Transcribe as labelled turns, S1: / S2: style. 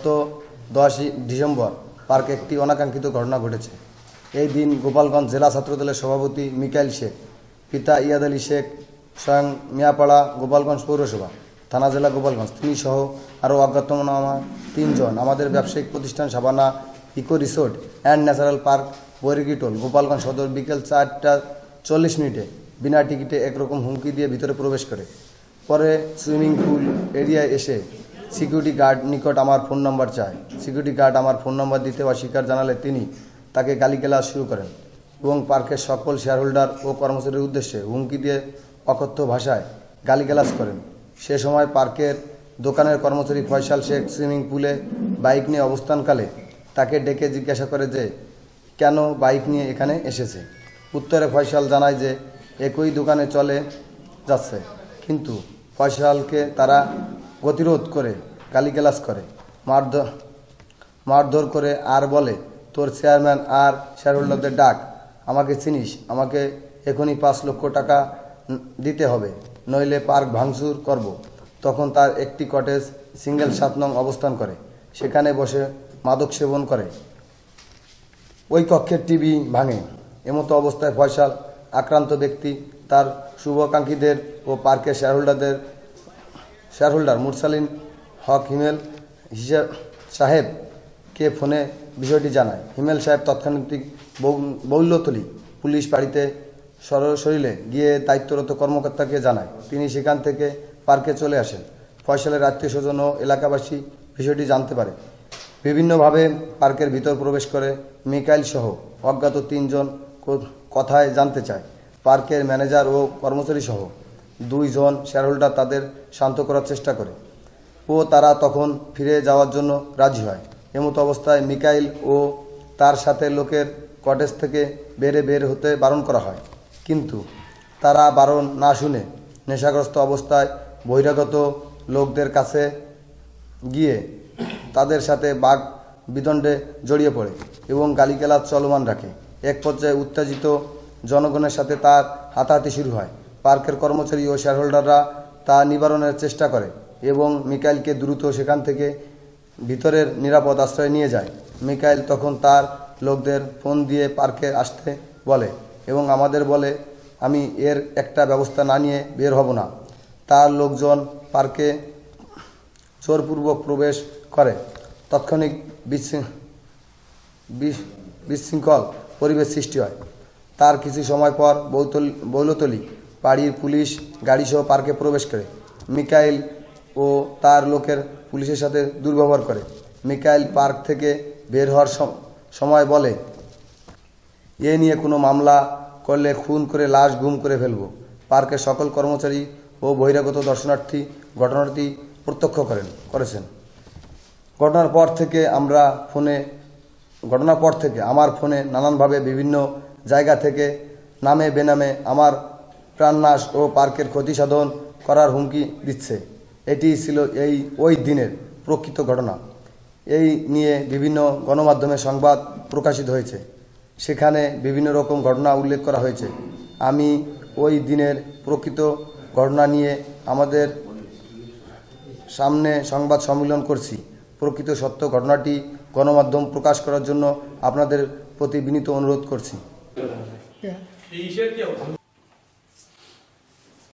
S1: তো 10 ডিসেম্বর পার্কে একটি অনাকাঙ্ক্ষিত ঘটনা ঘটেছে। এই দিন গোপালগঞ্জ জেলা ছাত্রদলের সভাপতি মিকাইল শেখ, পিতা ইয়াদ আলী শেখ, স্বয়ং মিয়াপাড়া গোপালগঞ্জ পৌরসভা, থানা জেলা গোপালগঞ্জ, তিনি সহ আরও অজ্ঞাতনামা 3 জন আমাদের ব্যবসায়িক প্রতিষ্ঠান Sabana eco resort and natural park বৈরিকিটোল গোপালগঞ্জ সদর বিকেল 4:40 বিনা টিকিটে একরকম হুমকি দিয়ে ভিতরে প্রবেশ করে। পরে সুইমিং পুল এরিয়ায় এসে সিকিউরিটি গার্ড নিকট আমার ফোন নম্বর চায়। সিকিউরিটি গার্ড আমার ফোন নম্বর দিতে অস্বীকার জানালে তিনি তাকে গালিগালাজ শুরু করেন এবং পার্কের সকল শেয়ারহোল্ডার ও কর্মচারীর উদ্দেশ্যে হুমকি দিয়ে অকথ্য ভাষায় গালিগালাজ করেন। সে সময় পার্কের দোকানের কর্মচারী ফয়সাল শেখ সুইমিং পুলে বাইক নিয়ে অবস্থানকালে তাকে ডেকে জিজ্ঞাসা করে যে কেন বাইক নিয়ে এখানে এসেছে। উত্তরে ফয়সাল জানায় যে একই দোকানে চলে যাচ্ছে, কিন্তু ফয়সালকে তারা গতিরোধ করে গালিগালাজ করে, মারধর করে আর বলে, তোর চেয়ারম্যান আর শেয়ারহোল্ডারদের ডাক, আমাকে চিনিস, আমাকে এখনই 5 লক্ষ টাকা দিতে হবে, নইলে পার্ক ভাঙচুর করব। তখন তার একটি কটেজ সিঙ্গেল 7 নং অবস্থান করে, সেখানে বসে মাদক সেবন করে। ওই কক্ষের টিভি ভাঙে। এমতো অবস্থায় ফয়সাল আক্রান্ত ব্যক্তি তার শুভাকাঙ্ক্ষীদের ও পার্কের শেয়ারহোল্ডার মুরসালিন হক হিমেল সাহেবকে ফোনে বিষয়টি জানায়। হিমেল সাহেব তৎক্ষণাৎ বৌল্যতলী পুলিশ বাড়িতে সশরীরে গিয়ে দায়িত্বরত কর্মকর্তাকে জানায়। তিনি সেখান থেকে পার্কে চলে আসেন। ফয়সালের আত্মীয়স্বজন ও এলাকাবাসী বিষয়টি জানতে পারে। বিভিন্নভাবে পার্কের ভিতর প্রবেশ করে মিকাইল সহ অজ্ঞাত 3 জন কথায় জানতে চায়। পার্কের ম্যানেজার ও কর্মচারী সহ 2 জন শেয়ারহোল্ডার তাদের শান্ত করার চেষ্টা করে ও তারা তখন ফিরে যাওয়ার জন্য রাজি হয়। এমতো অবস্থায় মিকাইল ও তার সাথে লোকের কটেজ থেকে বের হতে বারণ করা হয়, কিন্তু তারা বারণ না শুনে নেশাগ্রস্ত অবস্থায় বহিরাগত লোকদের কাছে গিয়ে তাদের সাথে বাক বিদণ্ডে জড়িয়ে পড়ে এবং গালিগালাজ চলমান রাখে। এক পর্যায়ে উত্তেজিত জনগণের সাথে তার হাতাহাতি শুরু হয়। পার্কের কর্মচারী ও শেয়ারহোল্ডাররা তা নিবারণের চেষ্টা করে এবং মিকাইলকে দ্রুত সেখান থেকে ভিতরের নিরাপদ আশ্রয়ে নিয়ে যায়। মিকাইল তখন তার লোকদের ফোন দিয়ে পার্কে আসতে বলে এবং আমাদের বলে, আমি এর একটা ব্যবস্থা না নিয়ে বের হব না। তার লোকজন পার্কে জোরপূর্বক প্রবেশ করে। তাৎক্ষণিক বিশৃঙ্খল পরিবেশ সৃষ্টি হয়। তার কিছু সময় পর বৌলতলী পাড়ির পুলিশ গাড়িসহ পার্কে প্রবেশ করে। মিকাইল ও তার লোকের পুলিশের সাথে দুর্ব্যবহার করে। মিকাইল পার্ক থেকে বের হওয়ার সময় বলে, এ নিয়ে কোনো মামলা করলে খুন করে লাশ গুম করে ফেলব। পার্কের সকল কর্মচারী ও বহিরাগত দর্শনার্থী ঘটনাটি প্রত্যক্ষ করেছেন। ঘটনার পর থেকে আমার ফোনে নানানভাবে বিভিন্ন জায়গা থেকে নামে বেনামে আমার প্রাণনাশ ও পার্কের ক্ষতি সাধন করার হুমকি দিচ্ছে। এটি ছিল ওই দিনের প্রকৃত ঘটনা। এই নিয়ে বিভিন্ন গণমাধ্যমে সংবাদ প্রকাশিত হয়েছে, সেখানে বিভিন্ন রকম ঘটনা উল্লেখ করা হয়েছে। আমি ওই দিনের প্রকৃত ঘটনা নিয়ে আমাদের সামনে সংবাদ সম্মেলন করছি। প্রকৃত সত্য ঘটনাটি গণমাধ্যম প্রকাশ করার জন্য আপনাদের প্রতি বিনীত অনুরোধ করছি।